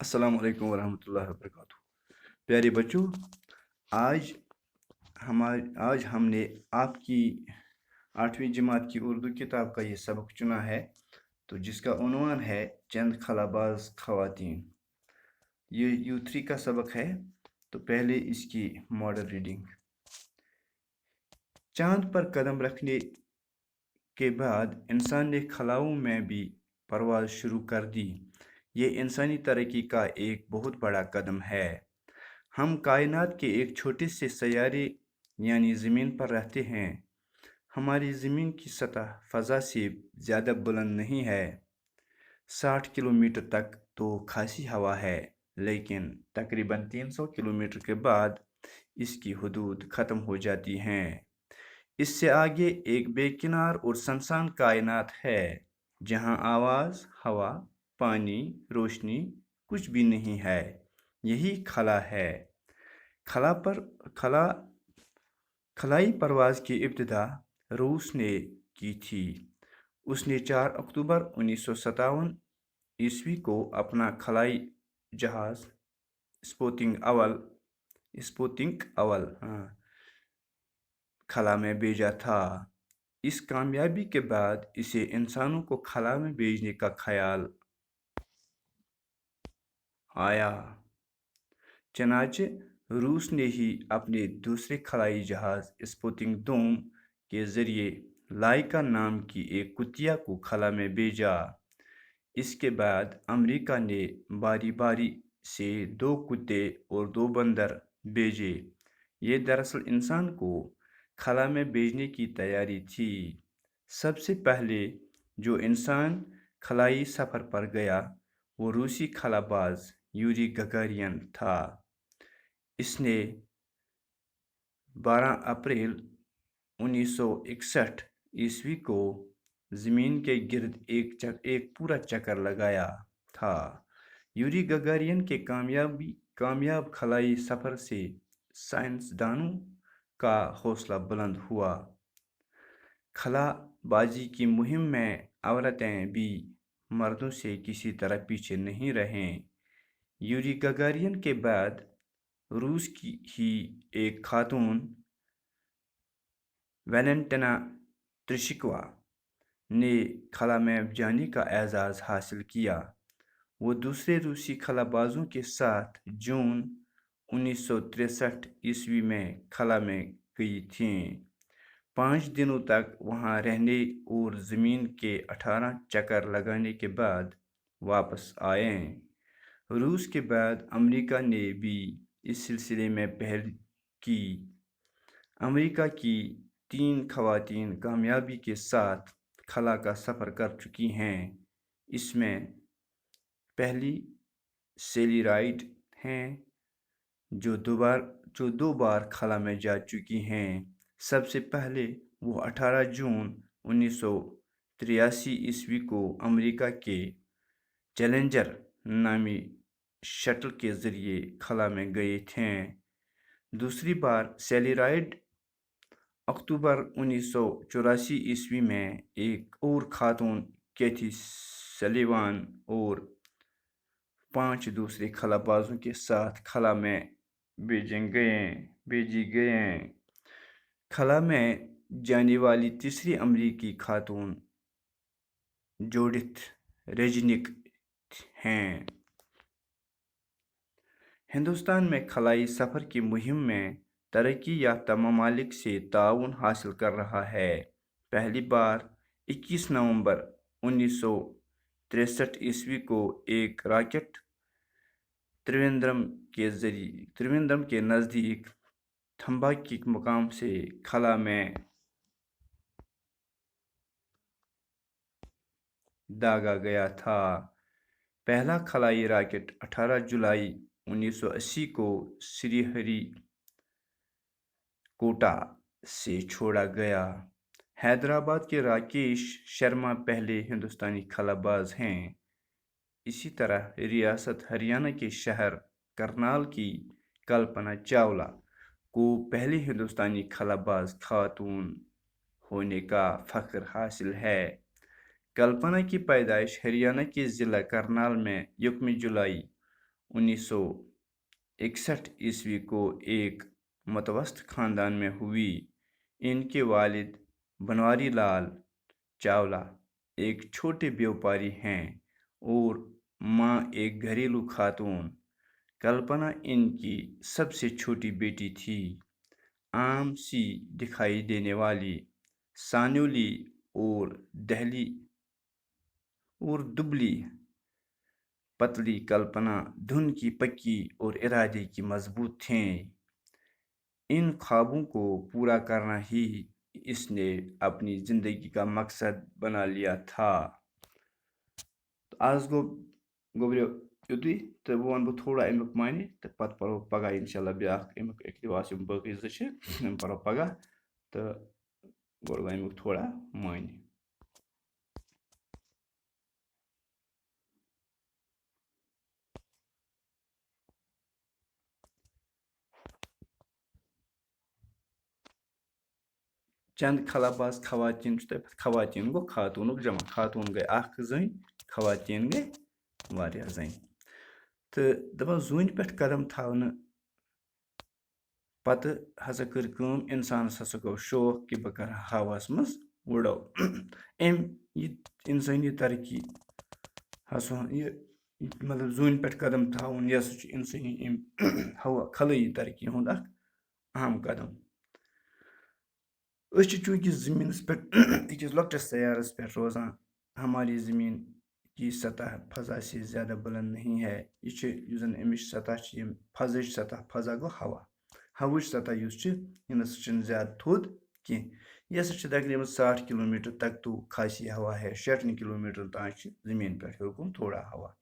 अस्सलाम वालेकुम वरहमतुल्लाहि वबरकातुहू। प्यारे बच्चों, आज आज हमने आपकी 8वीं जमात की उर्दू किताब का ये सबक चुना है, तो जिसका उन्वान है चंद खलाबाज ख़वातीन। ये U3 का सबक है। तो पहले इसकी मॉडल रीडिंग। चांद पर कदम रखने के बाद इंसान ने खलाओं में भी परवाज़ शुरू कर दी। ये इंसानी तरक्की का एक बहुत बड़ा कदम है। हम कायनात के एक छोटे से सैयारे यानी ज़मीन पर रहते हैं। हमारी ज़मीन की सतह फ़ज़ा से ज़्यादा बुलंद नहीं है। 60 किलोमीटर तक तो खासी हवा है, लेकिन तकरीबन 300 किलोमीटर के बाद इसकी हदूद ख़त्म हो जाती हैं। इससे आगे एक बेकिनार और सुनसान कायनात है, जहाँ आवाज़, हवा, पानी, रोशनी कुछ भी नहीं है। यही खला है। खला खलाई परवाज़ की इब्तिदा रूस ने की थी। उसने 4 अक्टूबर 1957 ईस्वी को अपना खलाई जहाज़ स्पुतनिक अवल खला में भेजा था। इस कामयाबी के बाद इसे इंसानों को खला में भेजने का ख्याल आया। चनाचे रूस ने ही अपने दूसरे खलाई जहाज़ स्पुतनिक 2 के ज़रिए लाइका नाम की एक कुतिया को खला में भेजा। इसके बाद अमेरिका ने बारी बारी से 2 कुत्ते और 2 बंदर भेजे। ये दरअसल इंसान को खला में भेजने की तैयारी थी। सबसे पहले जो इंसान खलाई सफ़र पर गया वो रूसी खलाबाज यूरी गगारियन था। इसने 12 अप्रैल 1961 ईस्वी को ज़मीन के गिर्द एक पूरा चक्कर लगाया था। यूरी गगारियन के कामयाब खलाई सफ़र से साइंसदानों का हौसला बुलंद हुआ। खलाबाजी की मुहिम में औरतें भी मर्दों से किसी तरह पीछे नहीं रहें। यूरी गगारियन के बाद रूस की ही एक खातून वैलेंटिना त्रिशिकवा ने खला में जाने का एजाज़ हासिल किया। वो दूसरे रूसी खलाबाजों के साथ जून 1963 ईस्वी में खला में गई थीं। 5 दिनों तक वहाँ रहने और ज़मीन के 18 चक्कर लगाने के बाद वापस आए। रूस के बाद अमेरिका ने भी इस सिलसिले में पहल की। अमेरिका की 3 ख़वातीन कामयाबी के साथ खला का सफ़र कर चुकी हैं। इसमें पहली सेली राइड हैं, जो 2 बार खला में जा चुकी हैं। सबसे पहले वो 18 जून 1983 ईस्वी को अमेरिका के चैलेंजर नामी शटल के ज़रिए खला में गए थे। दूसरी बार सेली राइड अक्टूबर 1984 ईस्वी में एक और खातून कैथी सलीवान और 5 दूसरे खलाबाजों के साथ खला में भेजी गए। खला में जाने वाली तीसरी अमेरिकी खातून जूडिथ रेज़निक हैं। हिंदुस्तान में खलाई सफ़र की मुहिम में तरक्की याफ्ता ममालिक से ताउन हासिल कर रहा है। पहली बार 21 नवंबर 1963 ईस्वी को एक रॉकेट त्रिवेंद्रम के नज़दीक थंबाकी मुकाम से खला में दागा गया था। पहला खलाई रॉकेट 18 जुलाई 1980 को श्रीहरिकोटा से छोड़ा गया। हैदराबाद के राकेश शर्मा पहले हिंदुस्तानी खलाबाज हैं। इसी तरह रियासत हरियाणा के शहर करनाल की कल्पना चावला को पहली हिंदुस्तानी खलाबाज खातून होने का फ़ख्र हासिल है। कल्पना की पैदाइश हरियाणा के ज़िला करनाल में 1 जुलाई 1961 को एक मतवस्त खानदान में हुई। इनके वालिद बनवारी लाल चावला एक छोटे व्यापारी हैं और माँ एक घरेलू खातून। कल्पना इनकी सबसे छोटी बेटी थी। आम सी दिखाई देने वाली, सानुली और दुबली पतली कल्पना धुन की पक्की और इरादे की मजबूत थीं। इन ख्वाबों को पूरा करना ही इसने अपनी ज़िंदगी का मकसद बना लिया था। तो आज गोब्रियो युतुई तो बह वन थोड़ा अमुक माने तो पत पढ़ो पगह इंशाल्लाह ब्याख अमुक इकतबास बकी जो पढ़ो पगह तो गोड़ अमुक थोड़ा माने। चंद खलाबाज खवातीन खवातीन गो खातून जमा, खातून गई अख जन, खवातीन गई वारिया जन। तो दपान जून पे कदम थावने पत हसा कर इंसानस हसा गो शौक कि बह कर हवास मज उड़ो। ये इंसानी तरक्की हसा ये मतलब जून पे कदम थावन यह इंसानी हवा खलई तरक्की हुंद अहम कदम। चूंकि ज़मीन पे अकिस लॉकटिस सैयारस पे रोजान, हमारी ज़मीन की सतह फजा से ज़्यादा बुलंद नहीं है। ये अमिश सतह फजच सतह, फजा गो हवा, हवच सतह यह ज़्यादा थोद की यह तकरीबन 60 किलोमीटर तक तो खासी हवा है। 60 किलोमीटर तक ज़मीन पे हरकुन थोड़ा हवा,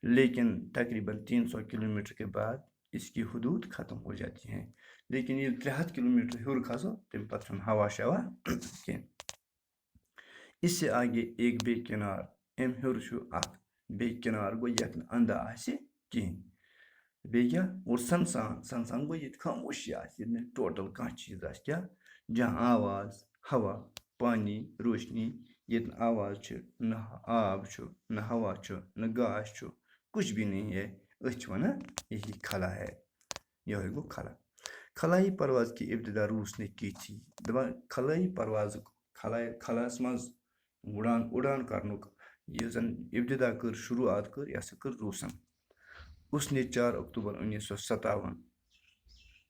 लेकिन तकरीबन 300 किलोमीटर के बाद इसकी हदूद ख़त्म हो जाती हैं। लेकिन ये 300 किलोमीटर हर खसो तम पे हवा शवा कह। इससे आगे एक बे किनार अम हर बे किनार गो ये अंदा कहें बे क्या और सनसान गो ये खामोशी टोटल कह चीज़ क्या जहाँ आवाज़, हवा, पानी, रोशनी, ये आवाज़ न आब न हवा न घास कुछ भी नहीं है। वन यही खला है, यह गो खला। खलाई परवाज़ की इब्तिदा रूस ने की थी। दपान खलाई परवाज़ खलास मज उड़ान करनुक यह जन इब्तिदा कर शुरुआत कर यह कर रूसन। उसने 4 अक्टूबर 1957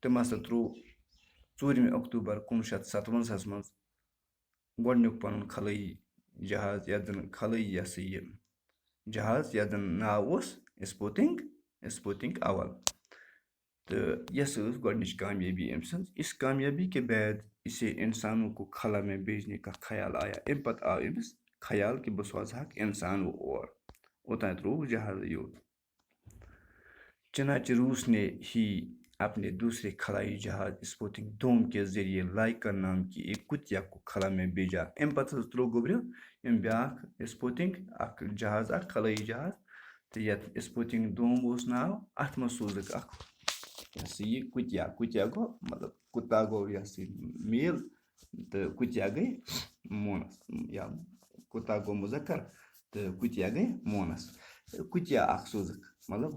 तम हसा त्रो 4 अक्टूबर 1957 मज गोडनुक पनुन खलई जहाज यथ जन खलई यह जहाज यथ जन नाव स्पुतनिक अवल। तो यह गोडनिच कामयाबी अम सज। इस कामयाबी के बाद इसे इंसानों को खला में भेजने का ख्याल आया। अम पत आव अमिस ख्याल कि बह सोजहक इंसान और ओतान त्रोव जहाज योत। चनाच रूस ने ही अपने दूसरे खलाई जहाज स्पुतनिक 2 के जरिए लाइका नाम की एक कुतिया को खला में भेजा। अम पत त्रो गोब्रियो अम ब्याख स्पुतनिक जहाज खलाई जहाज तो ये स्पुतनिक 2 उस नाव अथ मज सोजक यह कुतिया गो मतलब कुत्ता गो यह मेल तो कुतिया गई मोनस या कुत्ता गो मुजक्कर तो कुतिया गई मोनस। कुतिया सोजक मतलब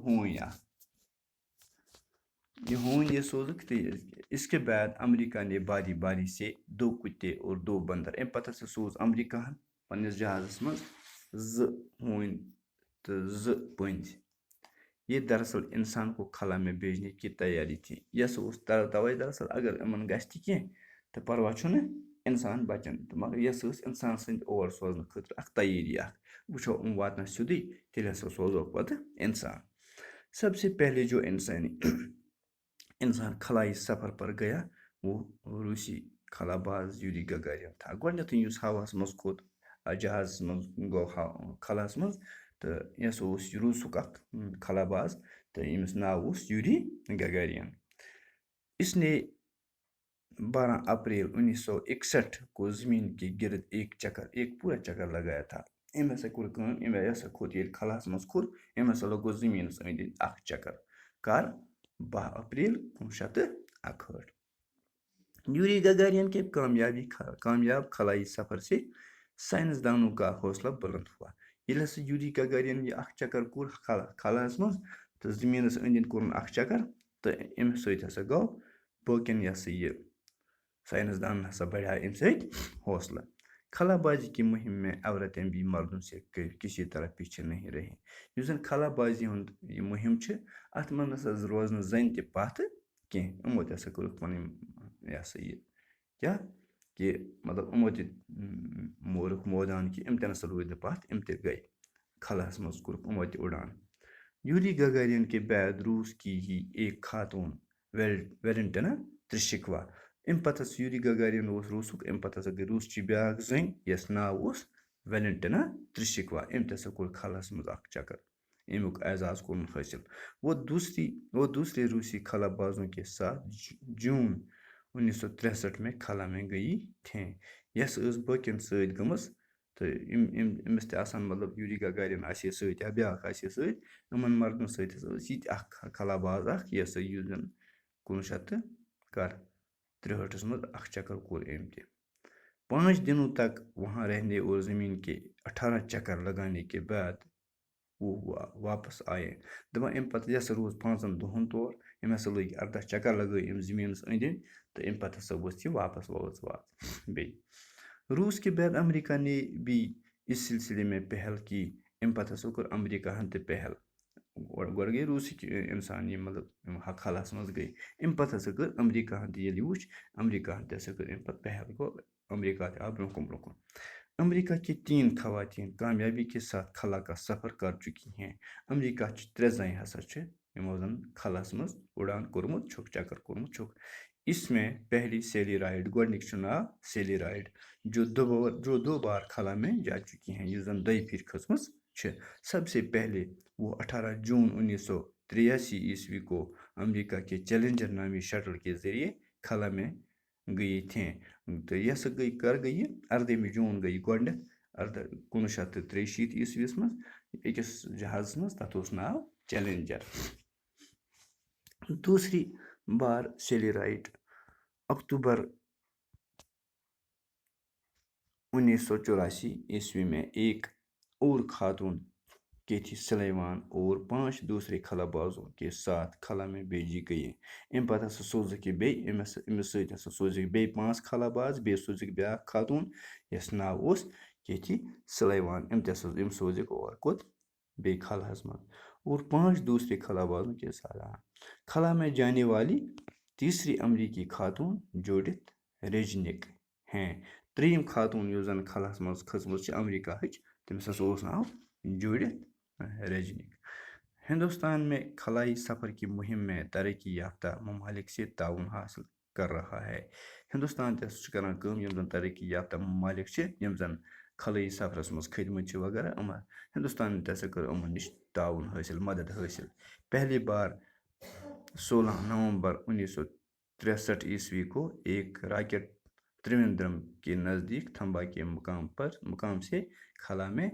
हों ये सोजक। तो इसके बाद अमेरिका ने बारी बारी से 2 कुत्ते और 2 बंदर अम पत सोज अमेरिका पन्निस जहाज़स मज 2 हों तो 2 बंद। ये दरअसल इंसान को खला में भेजने की तैयारी थी। यह तवे दरअसल अगर इन गि तो परवा इंसान बचन तो मगर यह इंसान सद और सोजन खतर तैयारी वो वात सीधे तेल हसा सोजो पे इंसान। सबसे पहले जो इंसान खलाई सफ़र पर गया वो रूसी खलाबाज यूरी गगारिन था। गोडनेथ हवास मज खोत जहाज मज गो खलास मज तो यह रूसुक खलाबाज तो यमिस नाव यूरी गगारिन। इसने 12 अप्रैल 1961 को ज़मीन के गिर्द एक पूरा चक्कर लगाया था। अम हसा कोर खोत ये खलास मज खोत अम हसा लगो ज़मीन अंद चक्कर कर 12 अप्रैल 1961। यूरी गगारिन के कामयाब खलाई सफ़र से साइंसदानों का हौसला बुलंद हुआ। ये यूरी गगारिन यह चक्कर कोर खलास मज تو زمینس أنٛدۍ أنٛدۍ کوٚرُن اکھ چکر تہٕ اَمہِ سۭتۍ ہسا گوٚو باقین یہِ سائنس دانن ہسا بڑھا اَمہِ سۭتۍ حوصلہٕ. خلا بازی کی مہم میں عورتیں بھی مردوں سے کسی طرح پیچھے نہیں رہی. یُس زن خلا بازی ہُنٛد یہِ مہم چھِ اَتھ منٛز ہسا روز نہٕ زَنہِ تہِ پتھ کینٛہہ. یِمو تہِ ہسا کوٚرُکھ پنٕنۍ یہِ ہسا یہِ کیٛاہ کہ مطلب یِمو تہِ مورُکھ مٲدان کہ یِم تہِ نسا روٗدۍ نہٕ پتھ یِم تہِ گٔے خلاہس منٛز کوٚرُکھ یِمو تہِ اُڑان. یوری گگارین کے بعد روس کی ہی ایک خاتون ویلنٹنا ترشکوا. اَمہِ پتہٕ ہسا یوری گگارین اوس روسُک اَمہِ پتہٕ ہسا گٔے روسچی بیٛاکھ زٔنۍ یَس ناو اوس ویلنٹنا ترشکوا. أمۍ تہِ ہسا کوٚر خلاہس منٛز اکھ چکر. اَمیُک اعزاز کوٚرُن حٲصِل. وہ دوسرے روسی خلا بازوں کے ساتھ جون 1963 میں خلا میں گئی تھیں. یۄس ٲس باقین سۭتۍ گٔمٕژ تہٕ أمِس تہِ آسان مطلب یوری گگارین آسہِ ہے سۭتۍ یا بیٛاکھ آسہِ ہے سۭتۍ یِمن مردن سۭتۍ ہسا ٲس یہِ تہِ اکھ خلا باز اکھ یہِ ہسا یُس زن 1963 منٛز اکھ چکر کوٚر أمۍ تہِ. 5 دنوں تک وہاں رہنے اور زمین کے 18 چکر لگانے کے بعد وہ واپس آئے. دپان اَمہِ پتہٕ یہِ ہسا روز 5 دۄہن تور أمۍ ہسا لٔگۍ 18 چکر لگٲے أمۍ زٔمیٖنس أنٛدۍ أنٛدۍ تہٕ اَمہِ پتہٕ ہسا ؤژھ یہِ واپس بیٚیہِ. روس کے بعد امریکہ نے بھی اس سلسلے میں پہل کی. اَمہِ پتہٕ ہسا کوٚر امریکاہن تہِ پہل. گۄڈٕ گٔے روٗسٕکۍ اِنسان یِم مطلب یِم خلاہس منٛز گٔے. اَمہِ پتہٕ ہسا کٔر امریکاہن تہِ ییٚلہِ وٕچھ امریکاہن تہِ ہسا کٔر اَمہِ پتہٕ پہل گوٚو امریکہ تہِ آو برونٛہہ کُن برونٛہہ کُن. امریکہ کی 3 خواتین کامیابی کے ساتھ خلا کا سفر کر چکی ہیں. امریکہ چہِ 3 زنہِ ہسا چھِ یِمو زن خلاہس منٛز اُڑان کوٚرمُت چھُکھ چکر کوٚرمُت چھُکھ. اس میں پہلی سیلی رائڈ گۄڈنِک چھُ ناو سیلی رائڈ جو 2 بار خلا میں جا چکی ہیں. یُس زن 2 پھِرِ کھٔژمٕژ چھِ. سب سے پہلے وہ 18 جون 1983 عیسوی کو امریکہ کے چیلنجر نامی شٹل کے ذریعے خلا میں گئی تھیں. تہٕ یہِ ہسا گٔے کر گٔیہِ 18 جوٗن گٔیہِ گۄڈنٮ۪تھ 1983 عیسویس منٛز أکِس جہازس منٛز تتھ اوس ناو چیلنجر. دوسری بار سیلی رائڈ اکتوبر 1984 عیسوی میں ایک اور خاتون کیتھی سلیوان اور 5 دوسرے خلا بازوں کے ساتھ خلا میں بھیجی گئی. اَمہِ پتہٕ ہسا سوزُکھ یہِ بیٚیہِ أمِس سۭتۍ ہسا سوزِکھ بیٚیہِ 5 خلا باز بیٚیہِ سوزِکھ بیٛاکھ خاتون یَس ناو اوس کیتھی سلیوان. أمۍ سوزِکھ اور کوٚت بیٚیہِ خلاہس منٛز اور 5 دوسرے خلا بازوں کے ساتھ. خلا میں جانے والی تیسری امریکی خاتون جوڈتھ ریجنک ہیں. 3 خاتون یُس زن خلاہس منٛز کھٔژمٕژ چھِ امریکاہٕچ تٔمِس ہسا اوس ناو جوڈتھ ریجنک. ہندوستان میں خلائی سفر کی مہم میں ترقی یافتہ ممالک سے تعاون حاصل کر رہا ہے. ہندوستان تہِ ہسا چھُ کران کٲم یِم زن ترقی یافتہ ممالک چھِ یِم زن خلٲیی سفرس منٛز کھٔتمٕتۍ چھِ وغیرہ ہندوستان تہِ ہسا کٔر یِمن نِش تعاون حٲصِل مدد حٲصِل. پہلی بار 16 نومبر 1963 عیسوی کو ایک راکٹ تریویندرم کے نزدیک تھمبا کے مقام سے خلا میں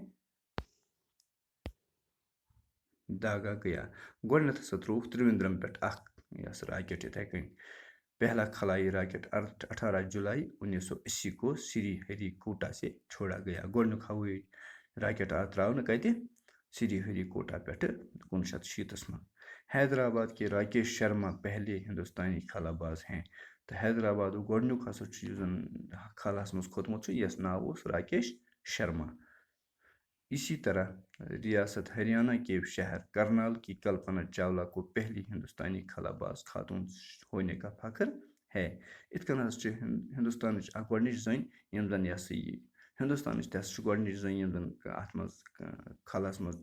داغا گیا. گۄڈنٮ۪تھ ہسا ترٛووُکھ تریویندرم پٮ۪ٹھ اکھ یۄس راکٹ یِتھَے کٔنۍ. پہلا خلائی راکٹ 18 جولائی 1980 کو سری ہری کوٹا سے چھوڑا گیا. گۄڈنیُک ہوٲیی راکٹ آو ترٛاونہٕ کتہِ سری ہری کوٹا پٮ۪ٹھٕ 1960 منٛز. حیدرآباد کے راکیش شرما پہلے ہندوستانی خلا باز ہیں. تہٕ حیدرآبادُک گۄڈنیُک ہسا چھُ یُس زن خلاہس منٛز کھوٚتمُت چھُ یس ناو اوس راکیش شرما. اسی طرح ریاست ہریانہ کے شہر کرنال کی کلپنا چاولہ کو پہلی ہندوستانی خلا باز خاتون ہونے کا فخر ہے. اِتھ کٔنۍ ہسا چھِ ہندوستانٕچ اکھ گۄڈنِچ زٔنۍ یِم زن یہِ ہسا یہِ ہندوستانٕچ تہِ ہسا چھِ گۄڈنِچ زٔنۍ یِم زن اتھ منٛز خلاہس منٛز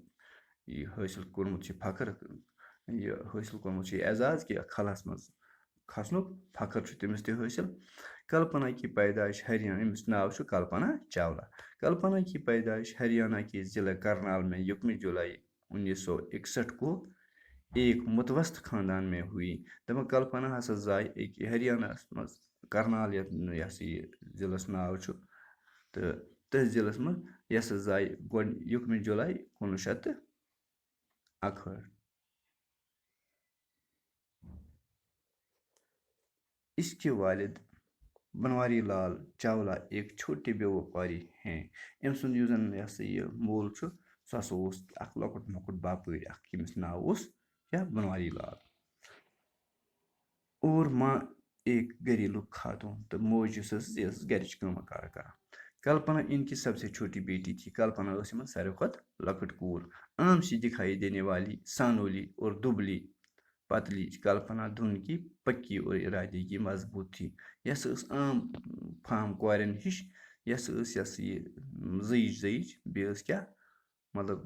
یہِ حٲصِل کوٚرمُت چھِ فخر یہِ حٲصِل کوٚرمُت چھِ یہِ اعزاز کہِ خلاہس منٛز کھسنُک فخر چھُ تٔمِس تہِ حٲصِل. کلپنا کی پیدائش ہریانہ أمِس ناو چھُ کلپنا چاولہ. کلپنا کی پیدائش ہریانہ کے ضلع کرنال میں 1 جولائی 1961 کو ایک متوسط خاندان میں ہوئی. دپان کلپنا ہسا زاے أکۍ ہریانہس منٛز کرنال یہِ ہسا یہِ ضلعس ناو چھُ تہٕ تٔتھۍ ضلعس منٛز یہِ ہسا زاے 1 جولائی 1961. اس کے والد بنواری لال چاولہ ایک چھوٹے بیوپاری ہیں. أمۍ سُنٛد یُس زن یہِ ہسا یہِ مول چھُ سُہ ہسا اوس اکھ لۄکُٹ مۄکُٹ باپٲرۍ اکھ ییٚمِس ناو اوس یا بنواری لال. اور ماں ایک گھریلو خاتون تو موج یُس ٲسٕس یہِ ٲسٕس گَرِچ کٲمہ کارا کران. کلپنا ان کی سب سے چھوٹی بیٹی تھی. کلپنا ٲس یِمن ساروی کھۄتہٕ لۄکٕٹ کوٗر. عام سی دکھائی دینے والی, سانولی اور دبلی پتلی, کلپنا دھن کی پکی اور ارادے کی مضبوط تھی. یس ٲس عام فام کورٮ۪ن ہِش. یس ٲس یہِ زٕیِج بیٚیہِ ٲس کیٛاہ مطلب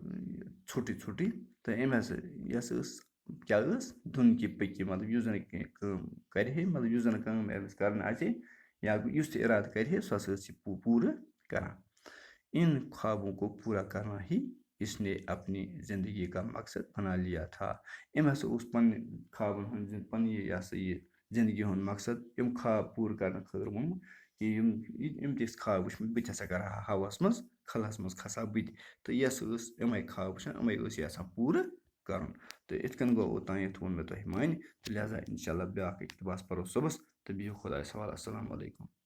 ژھوٚٹٕے تہٕ أمۍ ہسا یس ٲس کیٛاہ ٲس دھن کی پٔکی, مطلب یُس زَن کینٛہہ کٲم کرِ ہے, مطلب یُس زَن کٲم أمِس کَرٕنۍ آسہِ ہے یا یُس تہِ اِرادٕ کرِ ہے سۄ ہسا ٲس یہِ پوٗرٕ کران. ان خوابوں کو پورا کرنا ہی اس نے اپنی زندگی کا مقصد بنا لیا تھا. أمۍ ہسا اوس پنٕنہِ خوابن ہُنٛد پنٕنہِ یہِ ہسا یہِ زندگی ہُنٛد مقصد یِم خواب پوٗرٕ کرنہٕ خٲطرٕ ووٚنمُت کہِ یِم تہِ ٲسۍ خواب وٕچھمٕتۍ بہٕ تہِ ہسا کرٕ ہا ہوہَس منٛز خلَس منٛز کھسہٕ ہا بہٕ تہِ, تہٕ یۄس ٲس یِمے خواب وٕچھان یِمے ٲس یہِ یژھان پوٗرٕ کرُن. تہٕ یِتھ کٔنۍ گوٚو اوٚتانٮ۪تھ ووٚن مےٚ تۄہہِ مانہِ, تہٕ لہذا اِنشاء اللہ بیٛاکھ اقتباس پَرو صُبحس, تہٕ بِہِو خۄدایَس حوالہٕ. اَسَلامُ علیکُم.